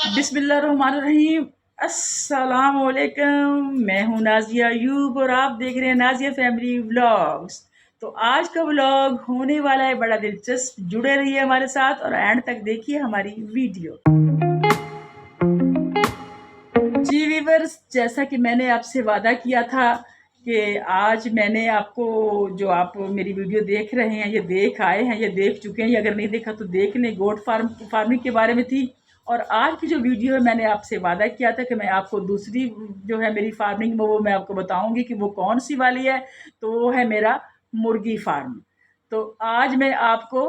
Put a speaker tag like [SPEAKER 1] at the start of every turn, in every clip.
[SPEAKER 1] बिस्मिल्लाहिर्रहमानिर्रहीम। अस्सलाम वालेकुम। मैं हूँ नाजिया अयूब और आप देख रहे हैं नाजिया फैमिली व्लॉग्स। तो आज का व्लॉग होने वाला है बड़ा दिलचस्प। जुड़े रहिए हमारे साथ और एंड तक देखिए हमारी वीडियो। जी वीवर्स, जैसा कि मैंने आपसे वादा किया था कि आज मैंने आपको, जो आप मेरी वीडियो देख रहे हैं, ये देख आए हैं, ये देख चुके हैं, या अगर नहीं देखा तो देख लें। गोट फार्मिंग के बारे में थी। और आज की जो वीडियो है, मैंने आपसे वादा किया था कि मैं आपको दूसरी जो है मेरी फार्मिंग में, वो मैं आपको बताऊंगी कि वो कौन सी वाली है। तो वो है मेरा मुर्गी फार्म। तो आज मैं आपको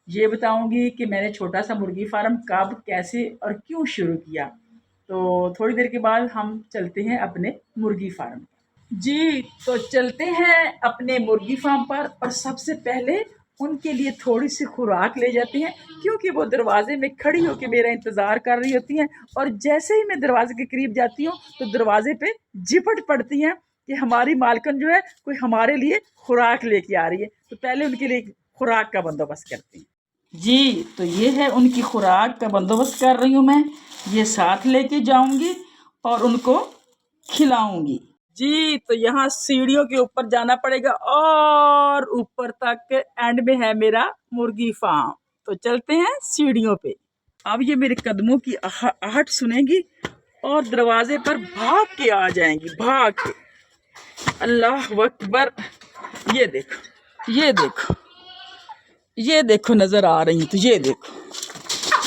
[SPEAKER 1] ये बताऊंगी कि मैंने छोटा सा मुर्गी फार्म कब, कैसे और क्यों शुरू किया। तो थोड़ी देर के बाद हम चलते हैं अपने मुर्गी फार्म। जी, तो चलते हैं अपने मुर्गी फार्म पर। और सबसे पहले उनके लिए थोड़ी सी खुराक ले जाते हैं, क्योंकि वो दरवाजे में खड़ी होकर मेरा इंतज़ार कर रही होती हैं। और जैसे ही मैं दरवाजे के करीब जाती हूँ तो दरवाजे पे झिपट पड़ती हैं कि हमारी मालकिन जो है कोई हमारे लिए खुराक लेके आ रही है। तो पहले उनके लिए खुराक का बंदोबस्त करती हैं। जी, तो ये है उनकी खुराक का बंदोबस्त कर रही हूँ मैं। ये साथ लेके जाऊंगी और उनको खिलाऊंगी। जी, तो यहाँ सीढ़ियों के ऊपर जाना पड़ेगा और ऊपर तक एंड में है मेरा मुर्गी फार्म। तो चलते हैं सीढ़ियों पे। अब ये मेरे कदमों की आहट सुनेंगी और दरवाजे पर भाग के आ जाएंगी, भाग के। अल्लाह अकबर। ये देखो, ये देखो, ये देखो, नजर आ रही है तो ये देखो,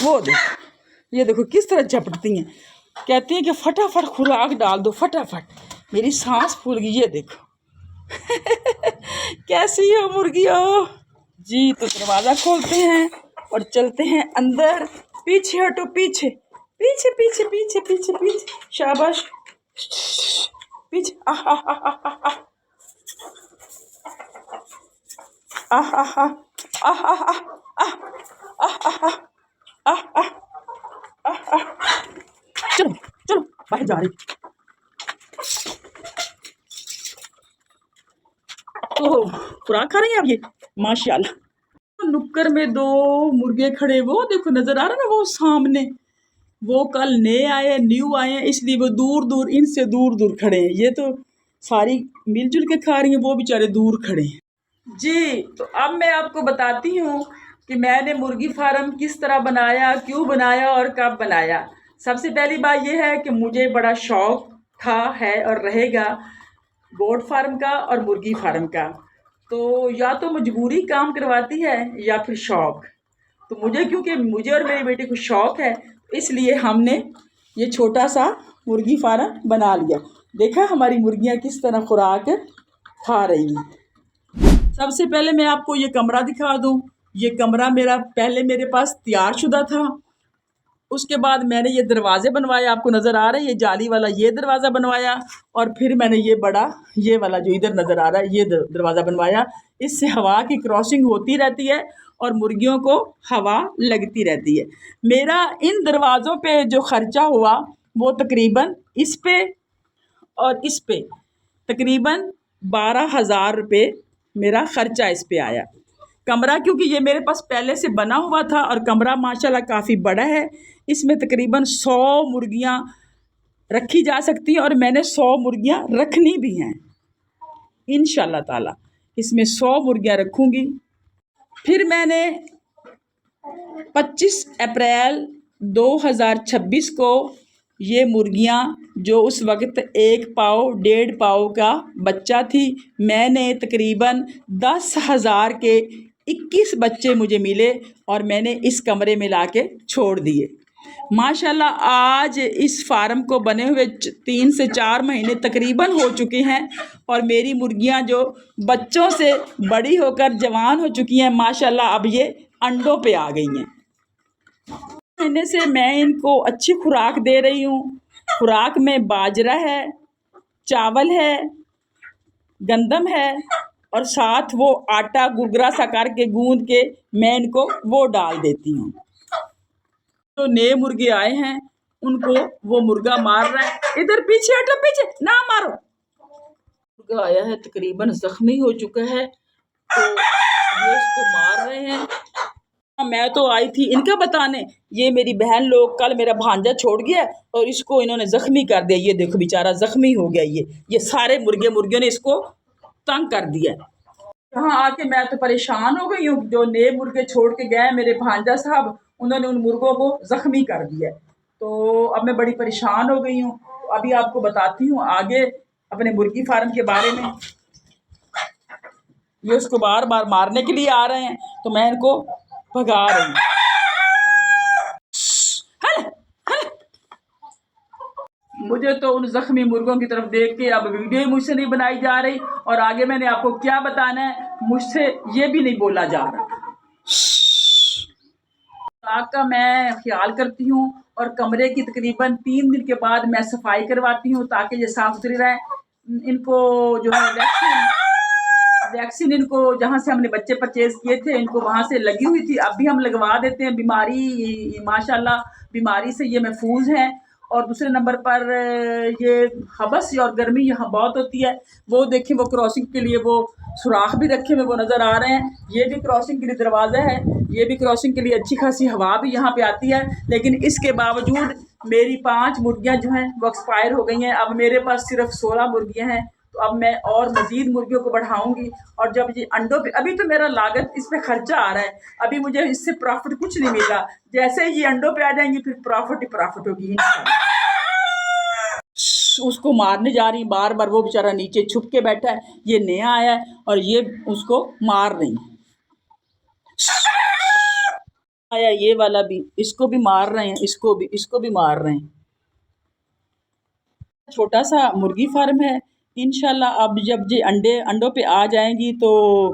[SPEAKER 1] वो देखो, ये देखो किस तरह झपटती हैं। कहती हैं कि फटाफट खुराक डाल दो, फटाफट। मेरी सांस फूल गई। ये देखो कैसी हो मुर्गी हो। जी, तो दरवाजा खोलते हैं और चलते हैं अंदर। पीछे हटो, पीछे पीछे पीछे पीछे पीछे पीछे, शाबाश। पीछे। आहा आहा आहा आहा आहा आहा आहा। चलो चलो, बाहर जा रही। तो खुराक खा रही हैं आप? ये माशाल्लाह। नुक्कर में दो मुर्गे खड़े, वो देखो नजर आ रहा ना, वो सामने। वो कल नए आए, न्यू आए हैं, इसलिए वो दूर दूर, इनसे दूर दूर खड़े हैं। ये तो सारी मिलजुल के खा रही हैं, वो बेचारे दूर खड़े हैं। जी, तो अब मैं आपको बताती हूँ कि मैंने मुर्गी फार्म किस तरह बनाया, क्यों बनाया और कब बनाया। सबसे पहली बात यह है कि मुझे बड़ा शौक था, है और रहेगा गोट फार्म का और मुर्गी फार्म का। तो या तो मजबूरी काम करवाती है या फिर शौक। तो मुझे, क्योंकि मुझे और मेरी बेटी को शौक है, इसलिए हमने ये छोटा सा मुर्गी फार्म बना लिया। देखा हमारी मुर्गियां किस तरह खुराक खा रही हैं। सबसे पहले मैं आपको ये कमरा दिखा दूं। ये कमरा मेरा पहले मेरे पास तैयार शुदा था। उसके बाद मैंने ये दरवाजे बनवाए, आपको नज़र आ रहा है ये जाली वाला, ये दरवाज़ा बनवाया। और फिर मैंने ये बड़ा, ये वाला जो इधर नज़र आ रहा है, ये दरवाज़ा बनवाया। इससे हवा की क्रॉसिंग होती रहती है और मुर्गियों को हवा लगती रहती है। मेरा इन दरवाज़ों पे जो ख़र्चा हुआ वो तकरीबन इस पे और इस पे तकरीबन 12,000 रुपये मेरा ख़र्चा इस पे आया। कमरा, क्योंकि ये मेरे पास पहले से बना हुआ था और कमरा माशाल्लाह काफ़ी बड़ा है। इसमें तकरीबन 100 मुर्गियाँ रखी जा सकती हैं और मैंने 100 मुर्गियाँ रखनी भी हैं इंशाल्लाह ताला। इसमें 100 मुर्गियाँ रखूँगी। फिर मैंने 25 अप्रैल 2026 को ये मुर्गियाँ, जो उस वक्त 1 पाव 1.5 पाव का बच्चा थी, मैंने तकरीबन 10,000 के 21 बच्चे मुझे मिले और मैंने इस कमरे में लाके छोड़ दिए। माशाल्लाह आज इस फार्म को बने हुए 3 से 4 महीने तकरीबन हो चुके हैं और मेरी मुर्गियां जो बच्चों से बड़ी होकर जवान हो चुकी हैं, माशाल्लाह अब ये अंडों पे आ गई हैं। महीने से मैं इनको अच्छी खुराक दे रही हूँ। खुराक में बाजरा है, चावल है, गंदम है और साथ वो आटा गुरगुरा सा करके गूंद के मैं इनको वो डाल देती हूँ। तो नए मुर्गे आए हैं, उनको वो मुर्गा मार रहा है। इधर पीछे हटो, पीछे ना मारो। मुर्गा आया है, तकरीबन जख्मी हो चुका है, तो ये इसको मार रहे हैं। मैं तो आई थी इनका बताने, ये मेरी बहन लोग कल मेरा भांजा छोड़ गया और इसको इन्होंने ज़ख्मी कर दिया। ये देखो बेचारा ज़ख्मी हो गया। ये सारे मुर्गियों ने इसको तंग कर दिया। यहाँ आके मैं तो परेशान हो गई हूँ। जो नए मुर्गे छोड़ के गए मेरे भांजा साहब, उन्होंने उन मुर्गों को ज़ख्मी कर दिया। तो अब मैं बड़ी परेशान हो गई हूँ। तो अभी आपको बताती हूँ आगे अपने मुर्गी फार्म के बारे में। ये उसको बार बार मारने के लिए आ रहे हैं तो मैं इनको भगा रही हूँ। मुझे तो उन जख्मी मुर्गों की तरफ देख के अब वीडियो ही मुझसे नहीं बनाई जा रही, और आगे मैंने आपको क्या बताना है मुझसे ये भी नहीं बोला जा रहा। आग का मैं ख्याल करती हूँ और कमरे की तकरीबन 3 दिन के बाद मैं सफाई करवाती हूँ ताकि ये साफ सुथरी रहे। इनको जो है वैक्सीन इनको जहाँ से हमने बच्चे परचेज किए थे इनको वहाँ से लगी हुई थी, अब भी हम लगवा देते हैं। बीमारी माशाल्लाह बीमारी से ये महफूज हैं। और दूसरे नंबर पर ये हबस और गर्मी यहाँ बहुत होती है। वो देखें वो क्रॉसिंग के लिए वो सुराख भी रखे हुए वो नज़र आ रहे हैं। ये भी क्रॉसिंग के लिए दरवाज़ा है, ये भी क्रॉसिंग के लिए अच्छी खासी हवा भी यहाँ पे आती है। लेकिन इसके बावजूद मेरी 5 मुर्गियाँ जो हैं वो एक्सपायर हो गई हैं। अब मेरे पास सिर्फ 16 मुर्गियाँ हैं। तो अब मैं और मज़ीद मुर्गियों को बढ़ाऊंगी। और जब ये अंडों पे अभी तो मेरा लागत इस पर खर्चा आ रहा है, अभी मुझे इससे प्रॉफिट कुछ नहीं मिल रहा। जैसे ये अंडों पे आ जाएंगी फिर प्रॉफिट ही प्रॉफिट होगी। उसको मारने जा रही बार बार, वो बेचारा नीचे छुप के बैठा है। ये नया आया है और ये उसको मार रही आया। ये वाला भी, इसको भी मार रहे हैं, इसको भी मार रहे हैं। छोटा सा मुर्गी फार्म है। इंशाल्लाह अब जब ये अंडों पे आ जाएंगी तो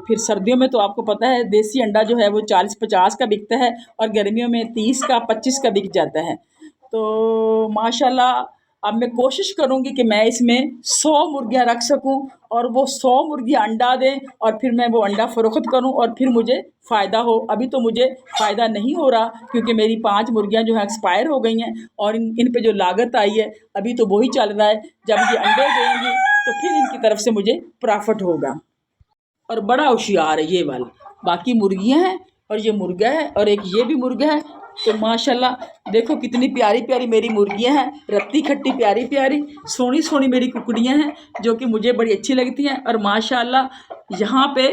[SPEAKER 1] फिर सर्दियों में तो आपको पता है देसी अंडा जो है वो 40-50 का बिकता है और गर्मियों में 30 का 25 का बिक जाता है। तो माशाल्लाह अब मैं कोशिश करूंगी कि मैं इसमें 100 मुर्गियां रख सकूं और वो 100 मुर्गियां अंडा दें और फिर मैं वो अंडा फ़रोख्त करूं और फिर मुझे फ़ायदा हो। अभी तो मुझे फ़ायदा नहीं हो रहा क्योंकि मेरी 5 मुर्गियां जो है एक्सपायर हो गई हैं और इन पे जो लागत आई है अभी तो वही चल रहा है। जब ये अंडे देंगी तो फिर इनकी तरफ से मुझे प्रॉफिट होगा। और बड़ा होशियार है ये वाला। बाकी मुर्गियां हैं और ये मुर्गा है और एक ये भी मुर्गा है। तो माशाल्लाह देखो कितनी प्यारी प्यारी मेरी मुर्गियां हैं, रत्ती खट्टी प्यारी प्यारी सोनी सोनी मेरी कुकड़ियां हैं जो कि मुझे बड़ी अच्छी लगती हैं। और माशाल्लाह यहाँ पे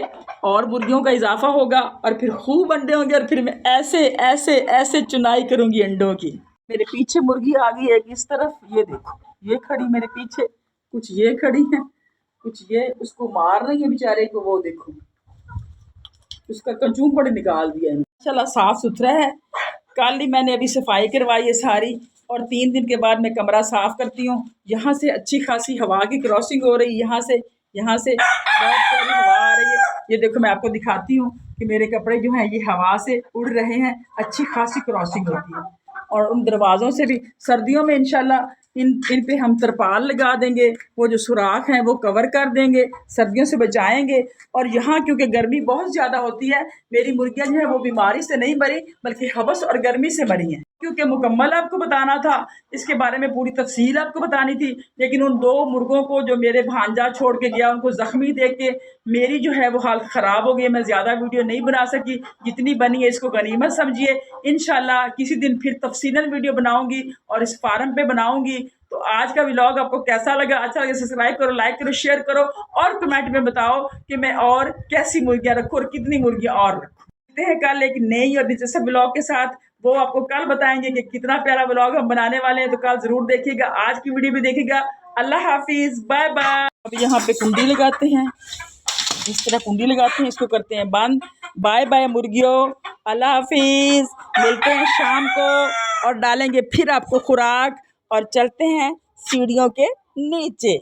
[SPEAKER 1] और मुर्गियों का इजाफा होगा और फिर खूब अंडे होंगे और फिर मैं ऐसे ऐसे ऐसे चुनाई करूँगी अंडों की। मेरे पीछे मुर्गी आ गई एक इस तरफ, ये देखो ये खड़ी मेरे पीछे, कुछ ये खड़ी हैं, कुछ ये उसको मार रही है बेचारे को। वो देखो उसका कंचूम बड़े निकाल दिया है। माशाल्लाह साफ सुथरा है। कल ही मैंने अभी सफाई करवाई है सारी और 3 दिन के बाद मैं कमरा साफ करती हूँ। यहाँ से अच्छी खासी हवा की क्रॉसिंग हो रही है, यहाँ से बहुत प्यारी हवा आ रही है। ये देखो मैं आपको दिखाती हूँ कि मेरे कपड़े जो हैं ये हवा से उड़ रहे हैं, अच्छी खासी क्रॉसिंग होती है। और उन दरवाज़ों से भी सर्दियों में इंशाल्लाह इन पे हम तरपाल लगा देंगे, वो जो सुराख हैं वो कवर कर देंगे, सर्दियों से बचाएंगे। और यहाँ क्योंकि गर्मी बहुत ज़्यादा होती है, मेरी मुर्गियाँ जो है वो बीमारी से नहीं मरी बल्कि हवस और गर्मी से मरी हैं। क्योंकि मुकम्मल आपको बताना था, इसके बारे में पूरी तफसील आपको बतानी थी, लेकिन उन 2 मुर्गों को जो मेरे भांजा छोड़ के गया उनको ज़ख्मी देख के मेरी जो है वो हालत ख़राब हो गई। मैं ज़्यादा वीडियो नहीं बना सकी, जितनी बनी है इसको गनीमत समझिए। इंशाल्लाह किसी दिन फिर तफसीलन वीडियो बनाऊंगी और इस फार्म पे बनाऊंगी। तो आज का व्लॉग आपको कैसा लगा? अच्छा लगे सब्सक्राइब करो, लाइक करो, शेयर करो और कमेंट में बताओ कि मैं और कैसी मुर्गियाँ रखूँ और कितनी मुर्गियाँ और रखूँ। मिलते हैं कल एक नई और दिलचस्प व्लॉग के साथ। वो आपको कल बताएंगे कि कितना प्यारा व्लॉग हम बनाने वाले हैं, तो कल जरूर देखिएगा। आज की वीडियो भी देखिएगा। अल्लाह हाफिज, बाय बाय। अब यहाँ पे कुंडी लगाते हैं, इस तरह कुंडी लगाते हैं, इसको करते हैं बंद। बाय बाय मुर्गियों, अल्लाह हाफिज। मिलते हैं शाम को और डालेंगे फिर आपको खुराक और चलते हैं सीढ़ियों के नीचे।